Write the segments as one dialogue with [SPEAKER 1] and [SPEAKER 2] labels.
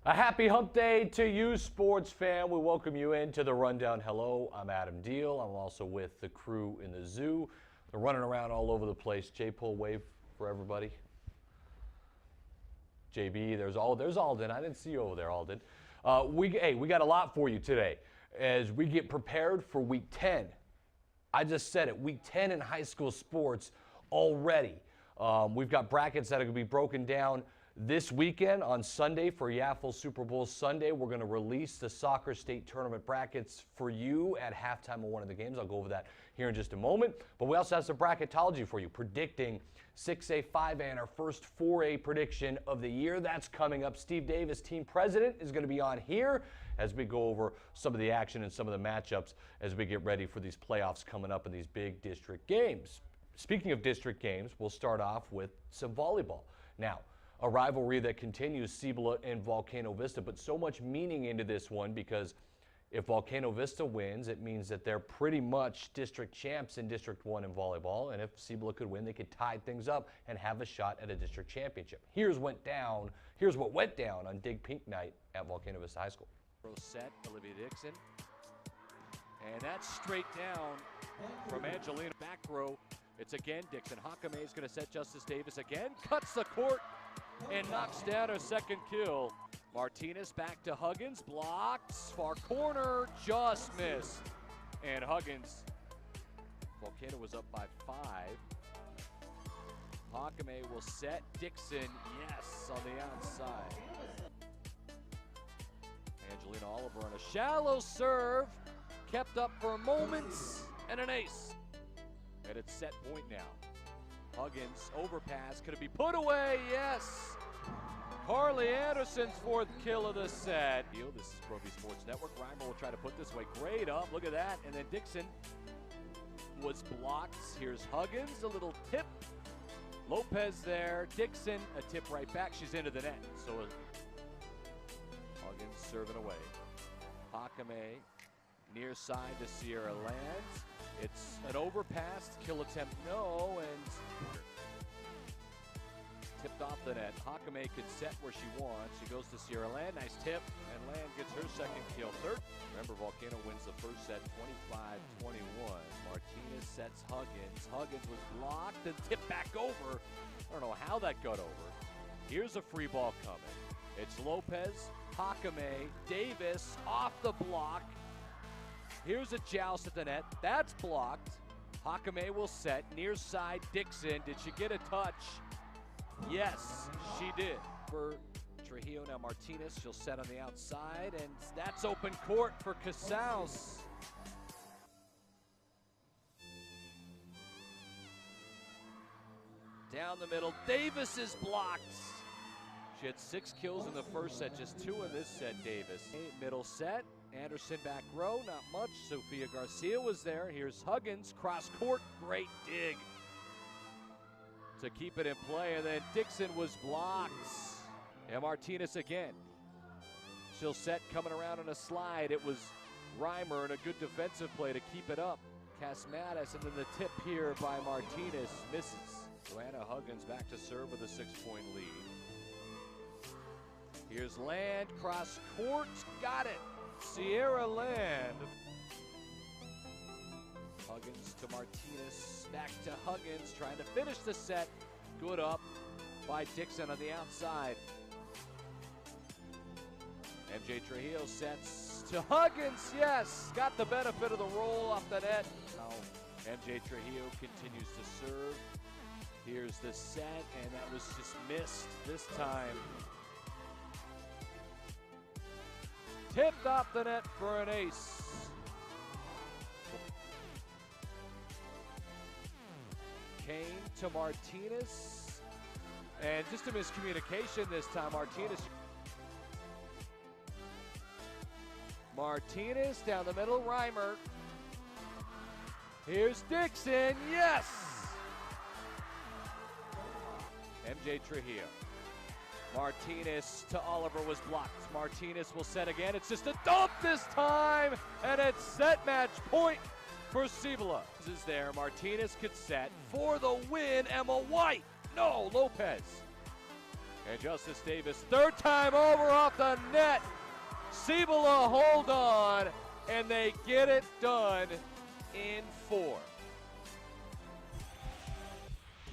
[SPEAKER 1] A happy hump day to you, sports fan. We welcome you into the Rundown. Hello, I'm Adam Deal. I'm also with the crew in the zoo. They're running around all over the place. J-Pull, wave for everybody. JB, there's Alden. I didn't see you over there, Alden. We got a lot for you today as we get prepared for Week 10. I just said it, Week 10 in high school sports already. We've got brackets that are going to be broken down this weekend on Sunday for Yaffle Super Bowl Sunday. We're going to release the soccer state tournament brackets for you at halftime of one of the games. I'll go over that here in just a moment. But we also have some bracketology for you, predicting 6A, 5A, and our first 4A prediction of the year. That's coming up. Steve Davis, team president, is going to be on here as we go over some of the action and some of the matchups as we get ready for these playoffs coming up in these big district games. Speaking of district games, we'll start off with some volleyball. Now, a rivalry that continues, Cibola and Volcano Vista, but so much meaning into this one because if Volcano Vista wins, it means that they're pretty much district champs in District 1 in volleyball, and if Cibola could win, they could tie things up and have a shot at a district championship. Here's what went down on Dig Pink night at Volcano Vista High School.
[SPEAKER 2] Set, Olivia Dixon, and that's straight down from Angelina. Back row, it's again Dixon. Hakame is going to set Justice Davis again, cuts the court, and knocks down her second kill. Martinez back to Huggins, blocks, far corner, just missed. And Huggins, Volcano was up by 5. Hakame will set Dixon, yes, on the outside. Angelina Oliver on a shallow serve, kept up for moments, and an ace. And it's set point now. Huggins, overpass, could it be put away? Yes! Carly Anderson's fourth kill of the set. This is Proview Sports Network. Reimer will try to put this way. Great up, look at that. And then Dixon was blocked. Here's Huggins, a little tip. Lopez there, Dixon, a tip right back. She's into the net. So Huggins serving away. Hakame, near side to Sierra lands. It's an overpass, kill attempt, no, and tipped off the net. Hakame can set where she wants. She goes to Sierra Land, nice tip, and Land gets her second kill. Third, remember Volcano wins the first set 25-21. Martinez sets Huggins. Huggins was blocked and tipped back over. I don't know how that got over. Here's a free ball coming. It's Lopez, Hakame, Davis off the block. Here's a joust at the net. That's blocked. Hakame will set. Near side, Dixon. Did she get a touch? Yes, she did. For Trujillo, now Martinez. She'll set on the outside, and that's open court for Casals. Down the middle, Davis is blocked. She had 6 kills in the first set, just 2 in this set, Davis. Middle set. Anderson back row, not much. Sofia Garcia was there. Here's Huggins, cross court, great dig to keep it in play, and then Dixon was blocked. And Martinez again. She'll set coming around on a slide. It was Reimer and a good defensive play to keep it up. Casmatis, and then the tip here by Martinez misses. Joanna Huggins back to serve with a 6-point lead. Here's Land, cross court, got it. Sierra Land. Huggins to Martinez, back to Huggins, trying to finish the set. Good up by Dixon on the outside. MJ Trujillo sets to Huggins, yes! Got the benefit of the roll off the net. Now MJ Trujillo continues to serve. Here's the set, and that was just missed this time. Tipped off the net for an ace. Kane to Martinez. And just a miscommunication this time. Martinez down the middle, Reimer. Here's Dixon, yes! MJ Trujillo. Martinez to Oliver was blocked. Martinez will set again. It's just a dump this time, and it's set match point for Cibola. Is there. Martinez could set for the win. Emma White. No, Lopez. And Justice Davis, third time over off the net. Cibola hold on, and they get it done in 4.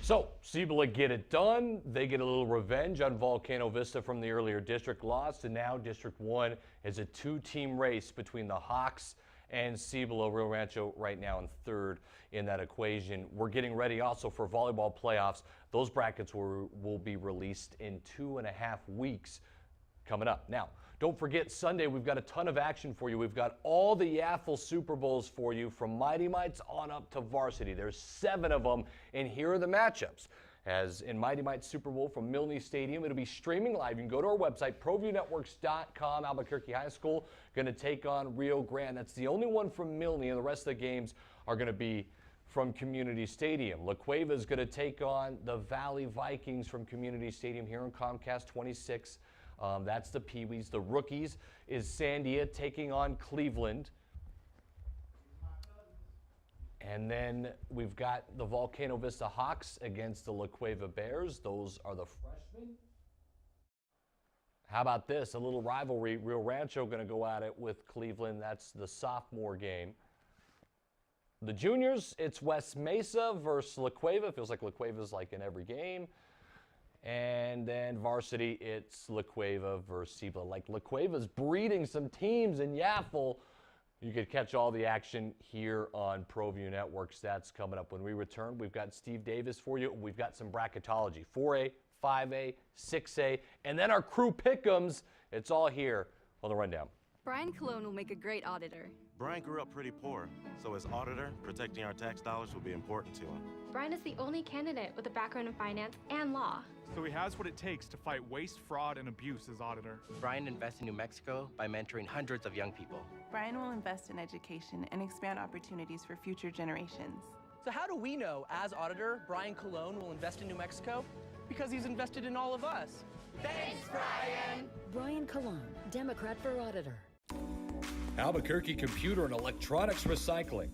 [SPEAKER 1] So, Cibola get it done. They get a little revenge on Volcano Vista from the earlier district loss, and now District 1 is a 2-team race between the Hawks and Cibola. Rio Rancho right now in 3rd in that equation. We're getting ready also for volleyball playoffs. Those brackets will be released in 2.5 weeks coming up. Now, don't forget Sunday, we've got a ton of action for you. We've got all the Yaffle Super Bowls for you from Mighty Mites on up to varsity. There's 7 of them, and here are the matchups. As in Mighty Mites Super Bowl from Milne Stadium, it'll be streaming live. You can go to our website, ProviewNetworks.com. Albuquerque High School going to take on Rio Grande. That's the only one from Milne, and the rest of the games are going to be from Community Stadium. La Cueva is going to take on the Valley Vikings from Community Stadium here in Comcast 26. That's the Pee-wees. The rookies is Sandia taking on Cleveland. And then we've got the Volcano Vista Hawks against the La Cueva Bears. Those are the freshmen. How about this? A little rivalry. Rio Rancho going to go at it with Cleveland. That's the sophomore game. The juniors, it's West Mesa versus La Cueva. Feels like La Cueva's like in every game. And then varsity, it's La Cueva versus Cibola. Like La Cueva's breeding some teams in Yaffle. You could catch all the action here on Proview Networks. That's coming up when we return. We've got Steve Davis for you. We've got some bracketology, 4A, 5A, 6A, and then our crew pick'ems. It's all here on the rundown.
[SPEAKER 3] Brian Colon will make a great auditor.
[SPEAKER 4] Brian grew up pretty poor, so as auditor, protecting our tax dollars will be important to him.
[SPEAKER 5] Brian is the only candidate with a background in finance and law.
[SPEAKER 6] So he has what it takes to fight waste, fraud, and abuse as auditor.
[SPEAKER 7] Brian invests in New Mexico by mentoring hundreds of young people.
[SPEAKER 8] Brian will invest in education and expand opportunities for future generations.
[SPEAKER 9] So how do we know, as auditor, Brian Colon will invest in New Mexico? Because he's invested in all of us. Thanks, Brian!
[SPEAKER 10] Brian Colon, Democrat for Auditor.
[SPEAKER 1] Albuquerque Computer and Electronics Recycling.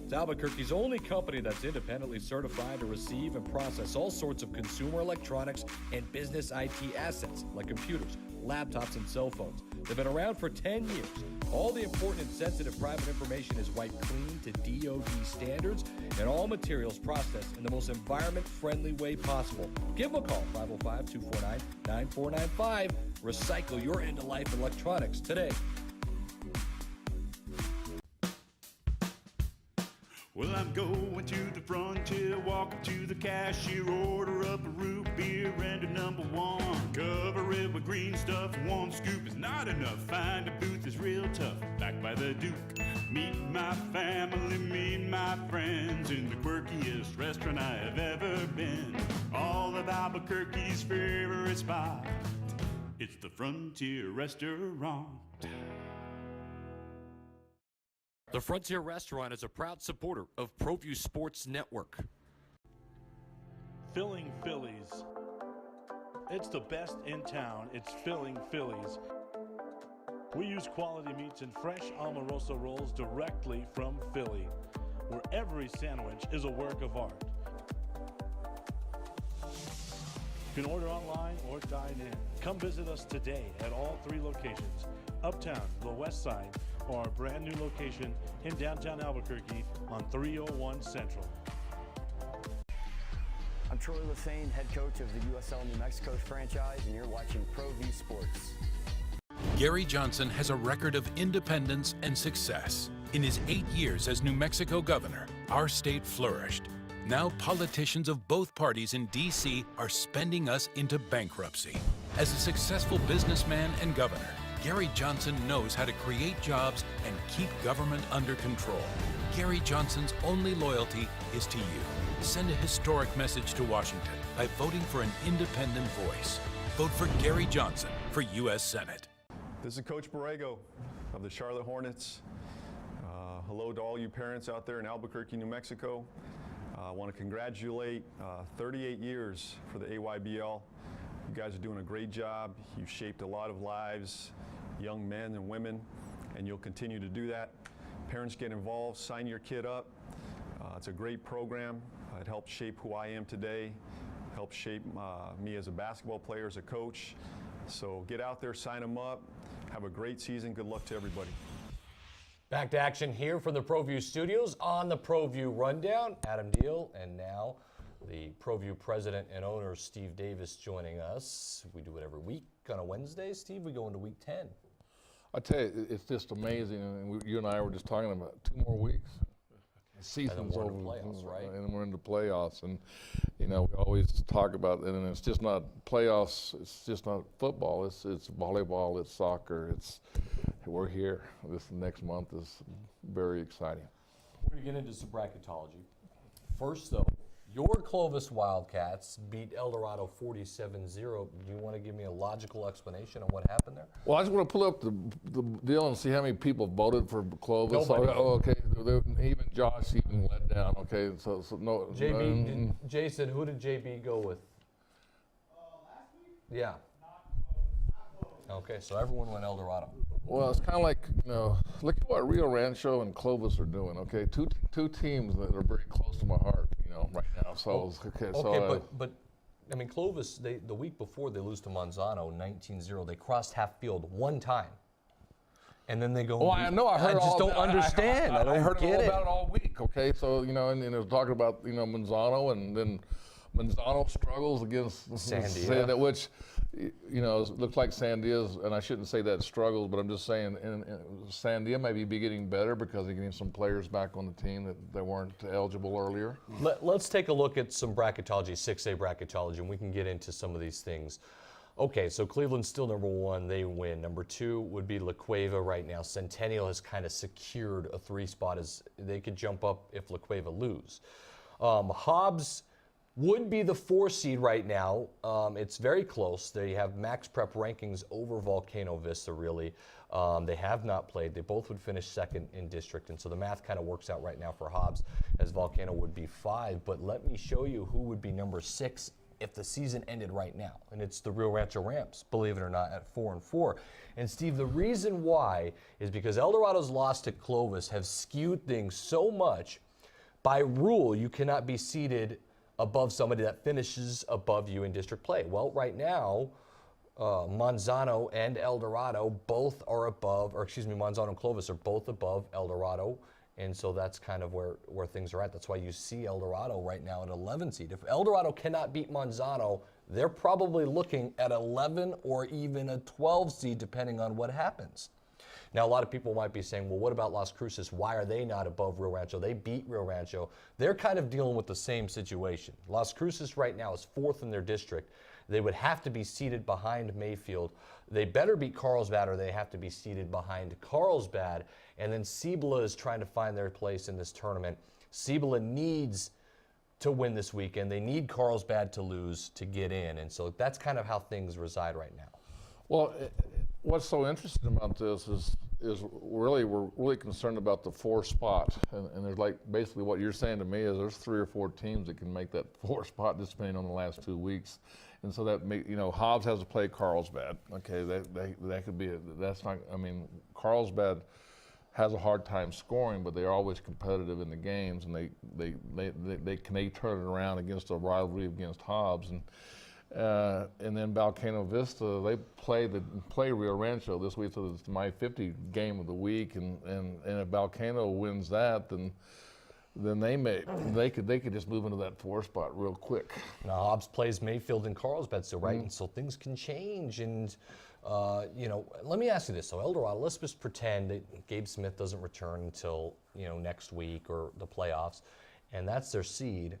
[SPEAKER 1] It's Albuquerque's only company that's independently certified to receive and process all sorts of consumer electronics and business IT assets like computers, laptops, and cell phones. They've been around for 10 years. All the important and sensitive private information is wiped clean to DOD standards, and all materials processed in the most environment-friendly way possible. Give them a call, 505-249-9495. Recycle your end-of-life electronics today.
[SPEAKER 11] Well, I'm going to the frontier, walk up to the cashier, order up a root beer and a number 1. Cover it with green stuff, 1 scoop is not enough. Find a booth that's real tough, backed by the Duke. Meet my family, meet my friends in the quirkiest restaurant I have ever been. All of Albuquerque's favorite spot, it's the Frontier Restaurant.
[SPEAKER 12] The Frontier Restaurant is a proud supporter of Proview Sports Network.
[SPEAKER 13] Filling Phillies. It's the best in town. It's Filling Phillies. We use quality meats and fresh Almarosa rolls directly from Philly, where every sandwich is a work of art. You can order online or dine in. Come visit us today at all 3 locations, Uptown, the West Side, or our brand new location in downtown Albuquerque on 301 Central.
[SPEAKER 14] I'm Troy Lefane, head coach of the USL New Mexico franchise, and you're watching Proview Sports.
[SPEAKER 15] Gary Johnson has a record of independence and success. In his 8 years as New Mexico governor, our state flourished. Now politicians of both parties in D.C. are spending us into bankruptcy. As a successful businessman and governor, Gary Johnson knows how to create jobs and keep government under control. Gary Johnson's only loyalty is to you. Send a historic message to Washington by voting for an independent voice. Vote for Gary Johnson for U.S. Senate.
[SPEAKER 16] This is Coach Borrego of the Charlotte Hornets. Hello to all you parents out there in Albuquerque, New Mexico. I want to congratulate 38 years for the AYBL. You guys are doing a great job. You've shaped a lot of lives, young men and women, and you'll continue to do that. Parents, get involved, sign your kid up. It's a great program. It helped shape who I am today. helped shape me as a basketball player, as a coach. So get out there, sign them up. Have a great season. Good luck to everybody.
[SPEAKER 1] Back to action here from the Proview studios on the Proview Rundown. Adam Deal, and now the Proview president and owner, Steve Davis, joining us. We do it every week on a Wednesday. Steve, we go into week 10.
[SPEAKER 17] I tell you, it's just amazing. And you and I were just talking about 2 more weeks. The season's over.
[SPEAKER 1] Playoffs, right?
[SPEAKER 17] And we're into playoffs. And, you know, we always talk about it. And it's just not playoffs. It's just not football. It's volleyball. It's soccer. We're here. This next month is very exciting.
[SPEAKER 1] We're going to get into some bracketology. First, though, your Clovis Wildcats beat El Dorado 47-0. Do you want to give me a logical explanation on what happened there?
[SPEAKER 17] Well, I just want to pull up the deal and see how many people voted for Clovis.
[SPEAKER 1] Nobody.
[SPEAKER 17] Okay. Even Josh even let down. Okay, so no.
[SPEAKER 1] JB, Jason, who did JB go with?
[SPEAKER 18] Last week?
[SPEAKER 1] Yeah. Okay, so everyone went El Dorado.
[SPEAKER 17] Well, it's kind of like, you know, look at what Rio Rancho and Clovis are doing. Okay, two teams that are very close to my heart, you know, right now. So
[SPEAKER 1] but I mean, Clovis, the week before they lose to Monzano 19-0. They crossed half field one time, and then they go.
[SPEAKER 17] Oh, I know. I heard.
[SPEAKER 1] I just don't understand. I don't
[SPEAKER 17] heard
[SPEAKER 1] get
[SPEAKER 17] all about it all week. Okay, so you know, and it was talking about, you know, Monzano, and then Monzano struggles against
[SPEAKER 1] Sandia,
[SPEAKER 17] which, you know, looks like Sandia's, and I shouldn't say that struggles, but I'm just saying Sandia may be getting better because they're getting some players back on the team that weren't eligible earlier.
[SPEAKER 1] Let's take a look at some bracketology, 6A bracketology, and we can get into some of these things. Okay, so Cleveland's still number 1. They win. Number 2 would be La Cueva right now. Centennial has kind of secured a 3 spot as they could jump up if La Cueva lose. Hobbs would be the 4 seed right now. It's very close. They have max prep rankings over Volcano Vista, really. They have not played. They both would finish 2nd in district, and so the math kind of works out right now for Hobbs, as Volcano would be 5. But let me show you who would be number 6 if the season ended right now, and it's the Rio Rancho Rams, believe it or not, at 4-4. And Steve, the reason why is because El Dorado's loss to Clovis have skewed things so much. By rule, you cannot be seated above somebody that finishes above you in district play. Well, right now, Monzano and El Dorado both are above, or excuse me, Monzano and Clovis are both above El Dorado, and so that's kind of where things are at. That's why you see El Dorado right now at 11 seed. If El Dorado cannot beat Monzano, they're probably looking at 11 or even a 12 seed, depending on what happens. Now, a lot of people might be saying, well, what about Las Cruces? Why are they not above Rio Rancho? They beat Rio Rancho. They're kind of dealing with the same situation. Las Cruces right now is 4th in their district. They would have to be seated behind Mayfield. They better beat Carlsbad, or they have to be seated behind Carlsbad. And then Cibola is trying to find their place in this tournament. Cibola needs to win this weekend. They need Carlsbad to lose to get in. And so that's kind of how things reside right now.
[SPEAKER 17] Well, what's so interesting about this is really we're really concerned about the 4 spot, and there's like basically what you're saying to me is there's 3 or 4 teams that can make that 4 spot just depending on the last 2 weeks, and so that you know, Hobbs has to play Carlsbad. Okay, that could be that's not. I mean, Carlsbad has a hard time scoring, but they're always competitive in the games, and they can turn it around against a rivalry against Hobbs. And then Volcano Vista, they play Rio Rancho this week, so it's my 50 game of the week, and if Volcano wins that, then they could just move into that 4 spot real quick.
[SPEAKER 1] Now Hobbs plays Mayfield and Carlsbad, so right, and so things can change. And you know, let me ask you this: so El Dorado, let's just pretend that Gabe Smith doesn't return until, you know, next week or the playoffs, and that's their seed.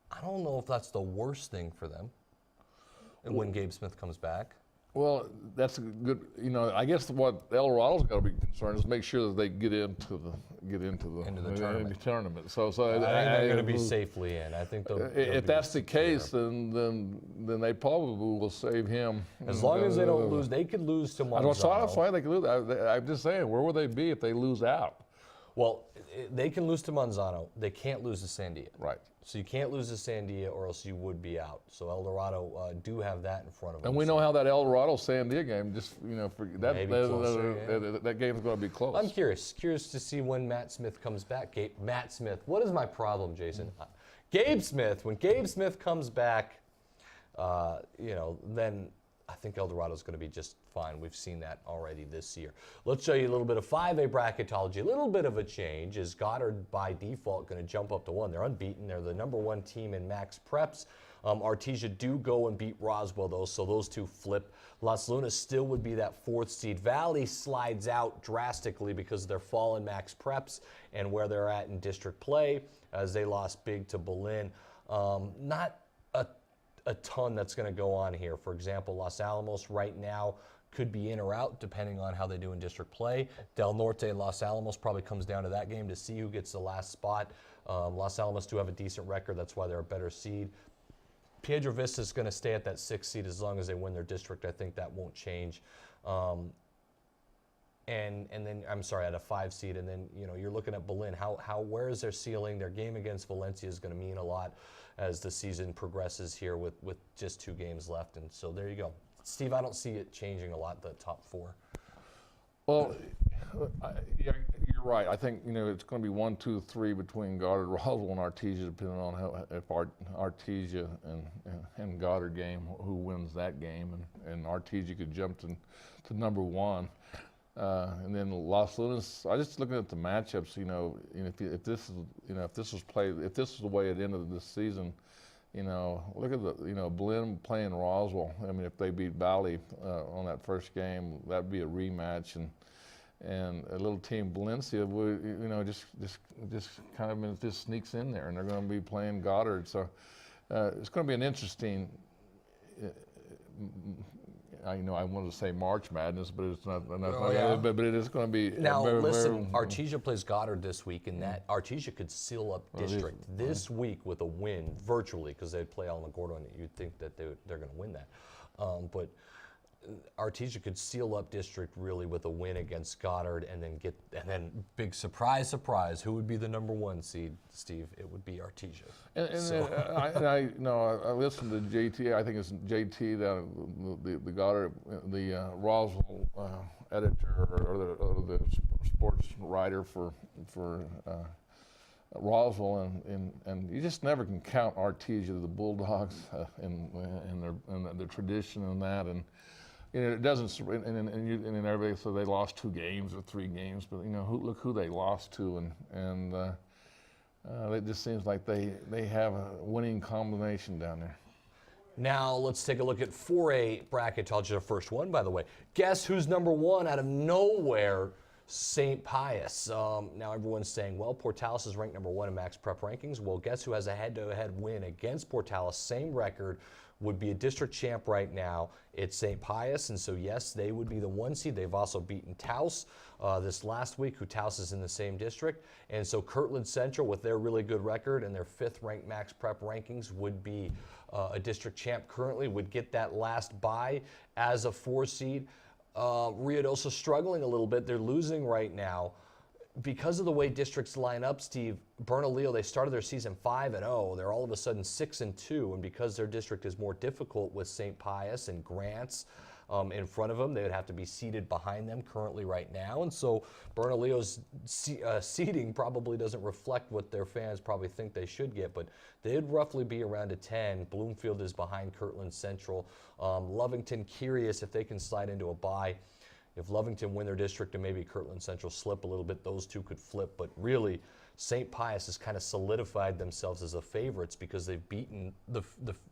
[SPEAKER 1] I don't know if that's the worst thing for them. And when Gabe Smith comes back?
[SPEAKER 17] Well, that's a good, you know, I guess what El Dorado's got to be concerned is make sure that they get into the tournament. So I think
[SPEAKER 1] they're going to be safely in. I think
[SPEAKER 17] if that's the case, then they probably will save him.
[SPEAKER 1] As long as they don't lose, they could lose to Monzano.
[SPEAKER 17] That's why they could lose. I'm just saying, where would they be if they lose out?
[SPEAKER 1] Well, they can lose to Monzano. They can't lose to Sandia.
[SPEAKER 17] Right.
[SPEAKER 1] So you can't lose to Sandia, or else you would be out. So El Dorado do have that in front of them.
[SPEAKER 17] And we know how that El Dorado-Sandia game, just, you know, that game's going to be close.
[SPEAKER 1] I'm curious to see when Matt Smith comes back. Matt Smith, what is my problem, Jason? Gabe Smith, when Gabe Smith comes back, then I think El Dorado's going to be just fine. We've seen that already this year. Let's show you a little bit of 5A bracketology. A little bit of a change. Is Goddard by default going to jump up to 1? They're unbeaten. They're the #1 team in max preps. Artesia do go and beat Roswell, though, so those two flip. Las Lunas still would be that 4th seed. Valley slides out drastically because of their fall in max preps and where they're at in district play, as they lost big to Berlin. Not a ton that's going to go on here. For example, Los Alamos right now could be in or out depending on how they do in district play. Del Norte and Los Alamos probably comes down to that game to see who gets the last spot. Los Alamos do have a decent record. That's why they're a better seed. Piedra Vista is going to stay at that 6th seed as long as they win their district. I think that won't change. And then, I'm sorry, at a 5 seed. And then, you're looking at Berlin. Where is their ceiling? Their game against Valencia is going to mean a lot as the season progresses here with just 2 games left. And so there you go. Steve, I don't see it changing a lot, the top 4.
[SPEAKER 17] Well, yeah, you're right. I think, it's going to be 1, 2, 3 between Goddard, Roswell, and Artesia, depending on if Artesia and Goddard game, who wins that game. And Artesia could jump to #1. And then Los Lunas, I just looking at the matchups, if this was played, if this is the way it ended this season, look at the, Blinn playing Roswell. I mean, if they beat Valley on that first game, that'd be a rematch, and a little team Valencia would, just kind of just sneaks in there, and they're going to be playing Goddard. So it's going to be an interesting. I wanted to say March Madness, but it's not. But it is going to be.
[SPEAKER 1] Now, listen, Artesia plays Goddard this week, and that Artesia could seal up district this week with a win virtually because they play Alamogordo, and you'd think that they're going to win that. But Artesia could seal up district really with a win against Goddard, and then big surprise, who would be the #1 seed, Steve? It would be Artesia.
[SPEAKER 17] I listened to JT. I think it's JT, the Goddard, the Roswell editor or the sports writer for Roswell, and you just never can count Artesia, the Bulldogs, and their tradition and that. And it doesn't, and everybody said they lost 2 games or 3 games, but look who they lost to, and it just seems like they have a winning combination down there.
[SPEAKER 1] Now let's take a look at 4A bracketology, the first one, by the way. Guess who's #1 out of nowhere? St. Pius. Now everyone's saying, well, Portales is ranked #1 in max prep rankings. Well, guess who has a head-to-head win against Portales? Same record, would be a district champ right now. It's St. Pius, and so yes, they would be the 1 seed. They've also beaten Taos this last week, who Taos is in the same district. And so Kirtland Central, with their really good record and their 5th ranked max prep rankings, would be a district champ currently, would get that last bye as a 4 seed. Ruidoso struggling a little bit. They're losing right now. Because of the way districts line up, Steve, Bernalillo, they started their season 5-0. They're all of a sudden 6-2, and because their district is more difficult with St. Pius and Grants in front of them, they would have to be seated behind them currently right now. And so Bernalillo's seating probably doesn't reflect what their fans probably think they should get, but they'd roughly be around a 10. Bloomfield is behind Kirtland Central. Lovington, curious if they can slide into a bye. If Lovington win their district and maybe Kirtland Central slip a little bit, those two could flip. But really, St. Pius has kind of solidified themselves as the favorites because they've beaten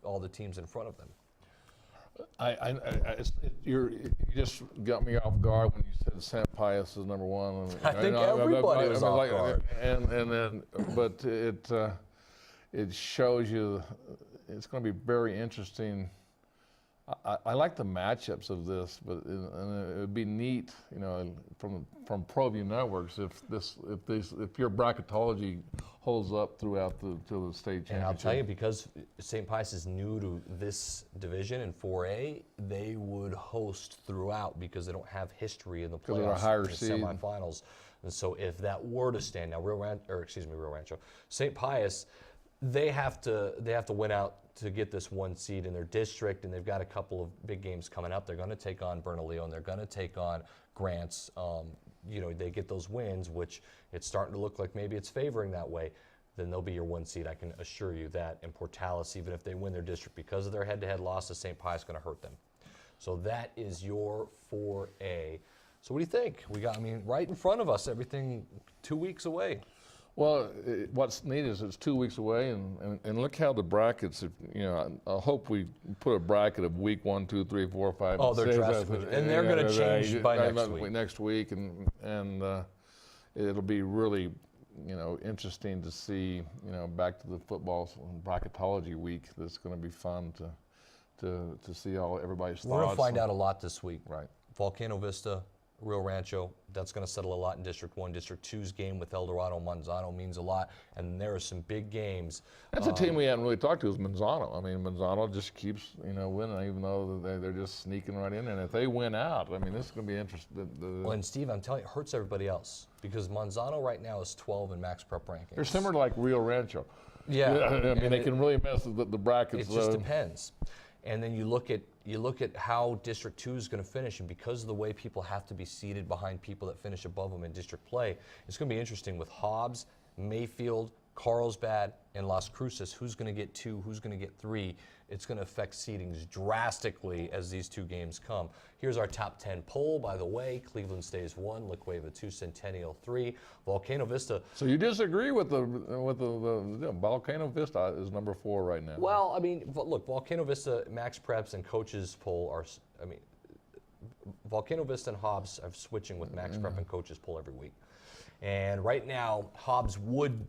[SPEAKER 1] all the teams in front of them.
[SPEAKER 17] You just got me off guard when you said St. Pius is #1.
[SPEAKER 1] I think everybody was off guard.
[SPEAKER 17] But it shows you it's going to be very interesting. I like the matchups of this, but it would be neat, from Proview Networks if your bracketology holds up throughout till the state championship.
[SPEAKER 1] And I'll tell you, because St. Pius is new to this division in 4A, they would host throughout because they don't have history in the playoffs, semifinals. And so if that were to stand, now Rio Rancho, St. Pius, they have to win out to get this 1 seed in their district, and they've got a couple of big games coming up. They're going to take on Bernalillo, and they're going to take on Grants. They get those wins, which it's starting to look like maybe it's favoring that way. then they'll be your 1 seed. I can assure you that. And Portales, even if they win their district, because of their head-to-head loss to St. Pius, going to hurt them. So that is your 4A. So what do you think? We got, I mean, right in front of us, everything 2 weeks away.
[SPEAKER 17] Well, what's neat is it's 2 weeks away, and look how the brackets, you know, I hope we put a bracket of week 1, 2, 3, 4, 5,
[SPEAKER 1] Oh, they're
[SPEAKER 17] 6,
[SPEAKER 1] drastically, and they're going to change by next week.
[SPEAKER 17] Next week, and it'll be really, you know, interesting to see, you know, back to the football bracketology week. That's going to be fun to see all everybody's thoughts.
[SPEAKER 1] We're going to find out a lot this week.
[SPEAKER 17] Right.
[SPEAKER 1] Volcano Vista, Rio Rancho, that's going to settle a lot in District 1. District 2's game with El Dorado Manzano means a lot, and there are some big games.
[SPEAKER 17] That's a team we haven't really talked to is Manzano. I mean, Manzano just keeps, you know, winning, even though they're just sneaking right in. And if they win out, I mean, this is going to be interesting.
[SPEAKER 1] Well, and Steve, I'm telling you, it hurts everybody else because Manzano right now is 12 in Max Prep rankings.
[SPEAKER 17] They're similar to like Rio Rancho.
[SPEAKER 1] Yeah.
[SPEAKER 17] I mean, they can really mess with the brackets.
[SPEAKER 1] It just depends. And then you look at how District 2 is going to finish, and because of the way people have to be seated behind people that finish above them in district play, it's going to be interesting with Hobbs, Mayfield, Carlsbad, and Las Cruces. Who's going to get 2? Who's going to get 3? It's going to affect seedings drastically as these 2 games come. Here's our top 10 poll, by the way. Cleveland stays 1, La Cueva 2, Centennial 3, Volcano Vista.
[SPEAKER 17] So you disagree with the Volcano Vista is number 4 right now?
[SPEAKER 1] Well, I mean, look, Volcano Vista, Max Preps, and Coaches poll are, I mean, Volcano Vista and Hobbs are switching with Max Prep and Coaches poll every week. And right now, Hobbs would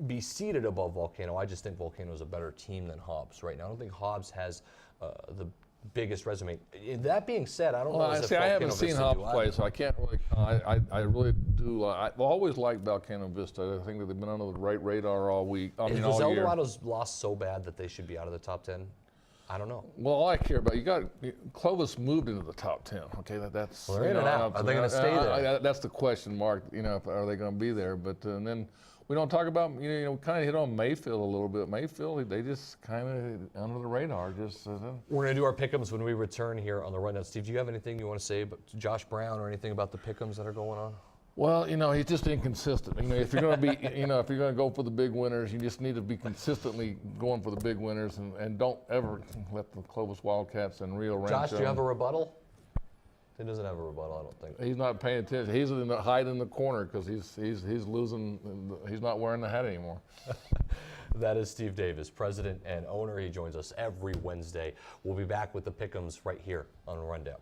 [SPEAKER 1] be seated above Volcano. I just think Volcano is a better team than Hobbs right now. I don't think Hobbs has the biggest resume. That being said, I don't know.
[SPEAKER 17] I haven't seen Hobbs play, so I can't really. I really do. I've always liked Volcano Vista. I think that they've been under the right radar all week. I mean, all year.
[SPEAKER 1] El Dorado's lost so bad that they should be out of the top 10? I don't know.
[SPEAKER 17] Well, all I care about, Clovis moved into the top 10. Okay, that's.
[SPEAKER 1] Well, they're in and out. Are they going to stay there?
[SPEAKER 17] That's the question mark. You know, are they going to be there? But and then. We don't talk about, you know, we kind of hit on Mayfield a little bit. Mayfield, they just kind of under the radar.
[SPEAKER 1] We're going to do our pick'ems when we return here on the rundown. Steve, do you have anything you want to say about Josh Brown or anything about the pick'ems that are going on?
[SPEAKER 17] Well, you know, he's just inconsistent. You know, if you're going to be, you know, if you're going to go for the big winners, you just need to be consistently going for the big winners and don't ever let the Clovis Wildcats and Rio Rancho.
[SPEAKER 1] Josh, do you have a rebuttal? He doesn't have a rebuttal, I don't think.
[SPEAKER 17] He's not paying attention. He's hiding in the corner because he's losing. He's not wearing the hat anymore.
[SPEAKER 1] That is Steve Davis, president and owner. He joins us every Wednesday. We'll be back with the pick'ems right here on Rundown.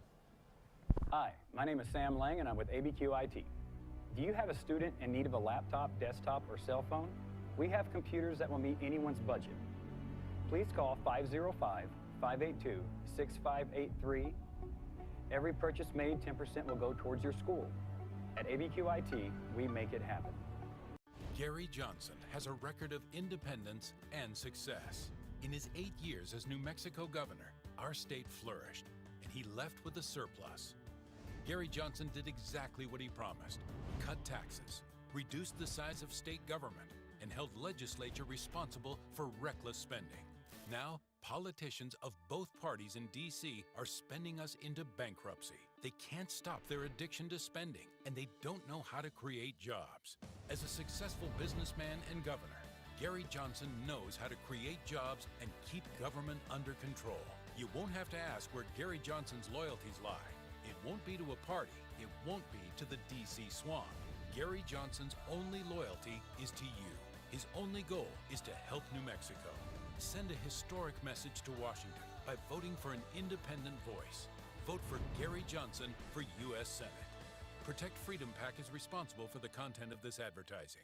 [SPEAKER 19] Hi, my name is Sam Lang, and I'm with ABQ IT. Do you have a student in need of a laptop, desktop, or cell phone? We have computers that will meet anyone's budget. Please call 505-582-6583. Every purchase made, 10% will go towards your school. At ABQ IT, we make it happen.
[SPEAKER 15] Gary Johnson has a record of independence and success. In his 8 years as New Mexico governor, our state flourished, and he left with a surplus. Gary Johnson did exactly what he promised: cut taxes, reduced the size of state government, and held legislature responsible for reckless spending. Now, politicians of both parties in D.C. are spending us into bankruptcy. They can't stop their addiction to spending, and they don't know how to create jobs. As a successful businessman and governor, Gary Johnson knows how to create jobs and keep government under control. You won't have to ask where Gary Johnson's loyalties lie. It won't be to a party. It won't be to the D.C. swamp. Gary Johnson's only loyalty is to you. His only goal is to help New Mexico. Send a historic message to Washington by voting for an independent voice. Vote for Gary Johnson for U.S. Senate. Protect Freedom PAC is responsible for the content of this advertising.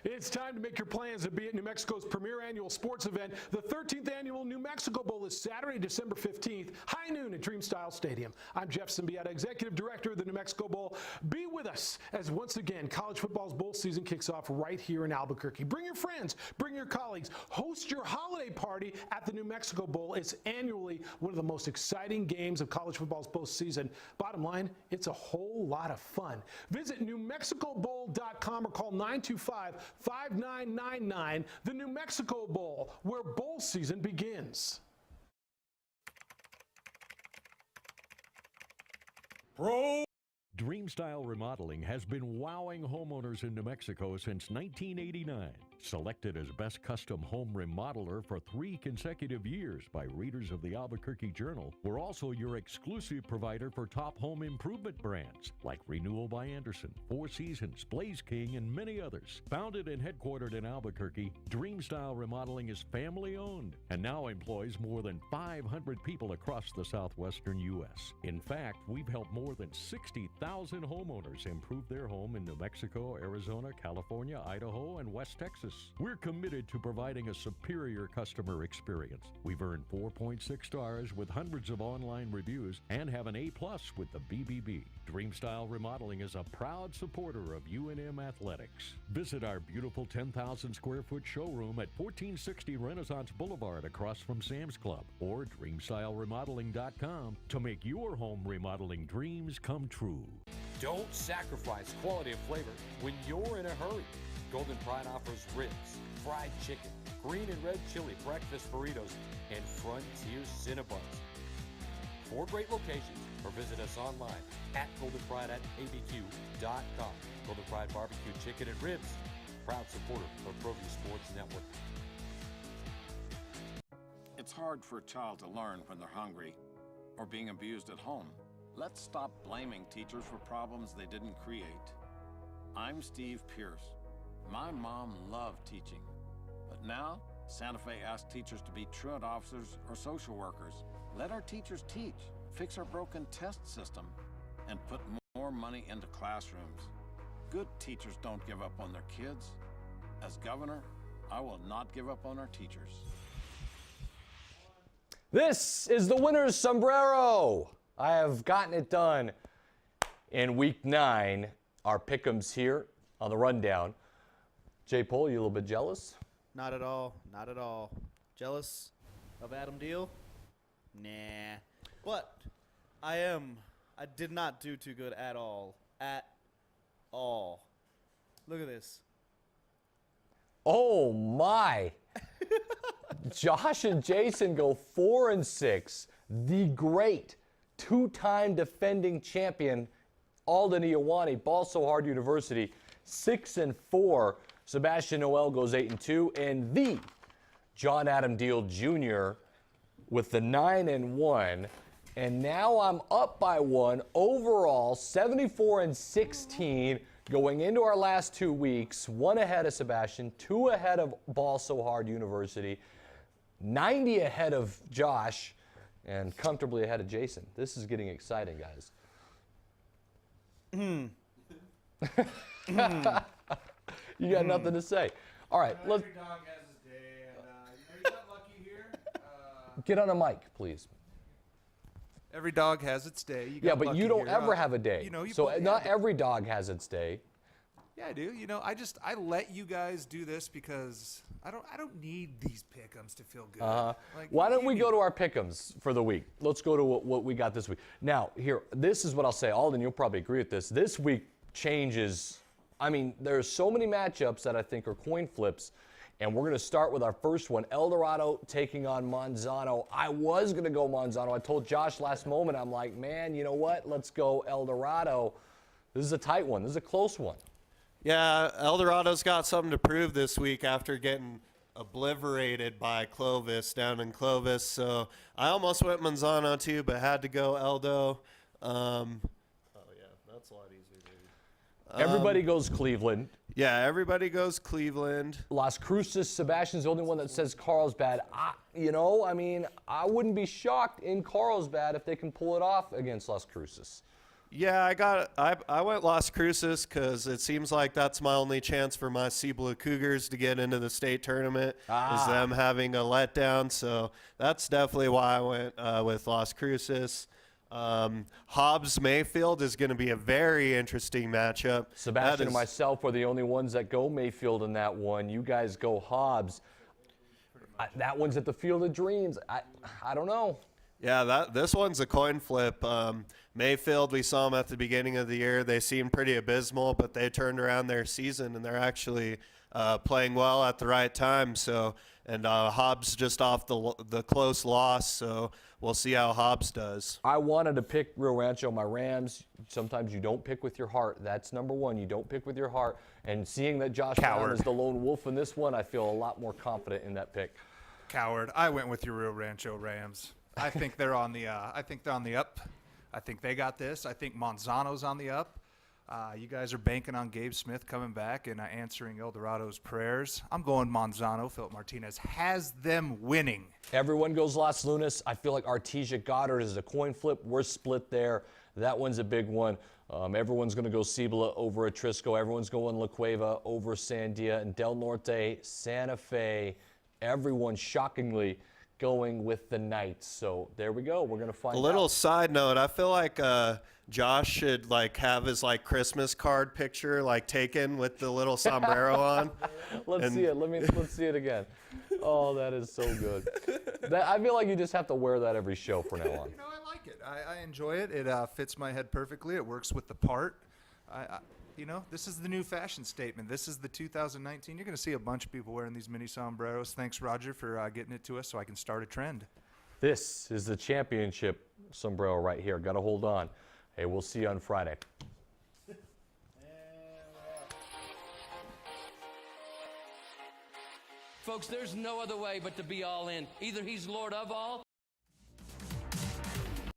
[SPEAKER 20] It's time to make your plans to be at New Mexico's premier annual sports event. The 13th annual New Mexico Bowl is Saturday, December 15th, high noon at Dreamstyle Stadium. I'm Jeff Symbieta, Executive Director of the New Mexico Bowl. Be with us as once again college football's bowl season kicks off right here in Albuquerque. Bring your friends, bring your colleagues, host your holiday party at the New Mexico Bowl. It's annually one of the most exciting games of college football's postseason. Bottom line, it's a whole lot of fun. Visit NewMexicoBowl.com or call 925-5999, the New Mexico Bowl, where bowl season begins.
[SPEAKER 21] Dreamstyle Remodeling has been wowing homeowners in New Mexico since 1989.
[SPEAKER 12] Selected as Best Custom Home Remodeler for 3 consecutive years by readers of the Albuquerque Journal, we're also your exclusive provider for top home improvement brands like Renewal by Anderson, Four Seasons, Blaze King, and many others. Founded and headquartered in Albuquerque, Dream Style Remodeling is family-owned and now employs more than 500 people across the southwestern U.S. In fact, we've helped more than 60,000 homeowners improve their home in New Mexico, Arizona, California, Idaho, and West Texas. We're committed to providing a superior customer experience. We've earned 4.6 stars with hundreds of online reviews and have an A+ with the BBB. Dreamstyle Remodeling is a proud supporter of UNM Athletics. Visit our beautiful 10,000 square foot showroom at 1460 Renaissance Boulevard across from Sam's Club, or dreamstyleremodeling.com to make your home remodeling dreams come true. Don't sacrifice quality and flavor when you're in a hurry. Golden Pride offers ribs, fried chicken, green and red chili breakfast burritos, and Frontier Cinnabons. 4 great locations, or visit us online at goldenpride@abq.com. Golden Pride Barbecue Chicken and Ribs, proud supporter of Proview Sports Network.
[SPEAKER 21] It's hard for a child to learn when they're hungry or being abused at home. Let's stop blaming teachers for problems they didn't create. I'm Steve Pierce. My mom loved teaching, but now Santa Fe asks teachers to be truant officers or social workers. Let our teachers teach, fix our broken test system, and put more money into classrooms. Good teachers don't give up on their kids. As governor, I will not give up on our teachers.
[SPEAKER 1] This is the winner's sombrero. I have gotten it done in week 9. Our pick'ems here on the rundown. J. Pole, you a little bit jealous?
[SPEAKER 22] Not at all. Not at all. Jealous of Adam Deal? Nah. But I did not do too good at all. At all. Look at this.
[SPEAKER 1] Oh, my. Josh and Jason go 4-6. The great 2-time defending champion, Alden Iowani, Balso Hard University, 6-4. Sebastian Noel goes 8-2, and the John Adam Deal Jr. with the 9-1. And now I'm up by 1 overall, 74-16, going into our last 2 weeks. 1 ahead of Sebastian, 2 ahead of Balso Hard University, 90 ahead of Josh, and comfortably ahead of Jason. This is getting exciting, guys. You got nothing to say. All right, let's
[SPEAKER 18] every dog has his day, and you got lucky here.
[SPEAKER 1] get on a mic, please.
[SPEAKER 18] Every dog has its day. You
[SPEAKER 1] Yeah,
[SPEAKER 18] got
[SPEAKER 1] but
[SPEAKER 18] lucky
[SPEAKER 1] you don't
[SPEAKER 18] here.
[SPEAKER 1] ever have a day.
[SPEAKER 18] You know,
[SPEAKER 1] so not every dog has its day.
[SPEAKER 18] Yeah, I do. You know, I let you guys do this because I don't need these pick'ems to feel good. Like,
[SPEAKER 1] why don't we go to our pick'ems for the week? Let's go to what we got this week. Now, here, this is what I'll say. Alden, you'll probably agree with this. This week changes. I mean, there's so many matchups that I think are coin flips, and we're going to start with our first one, El Dorado taking on Monzano. I was going to go Monzano. I told Josh last moment, I'm like, man, you know what? Let's go El Dorado. This is a tight one. This is a close one.
[SPEAKER 23] Yeah, El Dorado's got something to prove this week after getting obliterated by Clovis down in Clovis. So I almost went Monzano too, but had to go Eldo. Oh, yeah, that's a lot easier.
[SPEAKER 1] Everybody goes Cleveland.
[SPEAKER 23] Yeah, everybody goes Cleveland.
[SPEAKER 1] Las Cruces, Sebastian's the only one that says Carlsbad. I wouldn't be shocked in Carlsbad if they can pull it off against Las Cruces.
[SPEAKER 23] Yeah, I went Las Cruces because it seems like that's my only chance for my Sea Blue Cougars to get into the state tournament is them having a letdown. So that's definitely why I went with Las Cruces. Hobbs Mayfield is going to be a very interesting matchup.
[SPEAKER 1] Sebastian and myself are the only ones that go Mayfield in that one. You guys go Hobbs. That one's at the Field of Dreams. I don't know.
[SPEAKER 23] Yeah, this one's a coin flip. Mayfield, we saw them at the beginning of the year. They seemed pretty abysmal, but they turned around their season, and they're actually playing well at the right time. So, and Hobbs just off the close loss, so we'll see how Hobbs does.
[SPEAKER 1] I wanted to pick Rio Rancho, my Rams. Sometimes you don't pick with your heart. That's number one. You don't pick with your heart. And seeing that Josh Brown is the lone wolf in this one, I feel a lot more confident in that pick.
[SPEAKER 6] Coward. I went with your Rio Rancho Rams. I think they're on the. I think they're on the up. I think they got this. I think Monzano's on the up. You guys are banking on Gabe Smith coming back and answering El Dorado's prayers. I'm going Monzano. Philip Martinez has them winning.
[SPEAKER 1] Everyone goes Las Lunas. I feel like Artesia Goddard is a coin flip. We're split there. That one's a big one. Everyone's going to go Cibola over Atrisco. Everyone's going La Cueva over Sandia. And Del Norte, Santa Fe. Everyone shockingly going with the Knights. So there we go. We're going to find out.
[SPEAKER 23] A little side note, I feel like Josh should have his Christmas card picture taken with the little sombrero on.
[SPEAKER 1] Let's see it. Let's see it again. Oh, that is so good. I feel like you just have to wear that every show from now on.
[SPEAKER 6] No, I like it. I enjoy it. It fits my head perfectly. It works with the part. This is the new fashion statement. This is the 2019. You're going to see a bunch of people wearing these mini sombreros. Thanks, Roger, for getting it to us so I can start a trend.
[SPEAKER 1] This is the championship sombrero right here. Got to hold on. Hey, we'll see you on Friday.
[SPEAKER 2] Folks, there's no other way but to be all in. Either he's Lord of all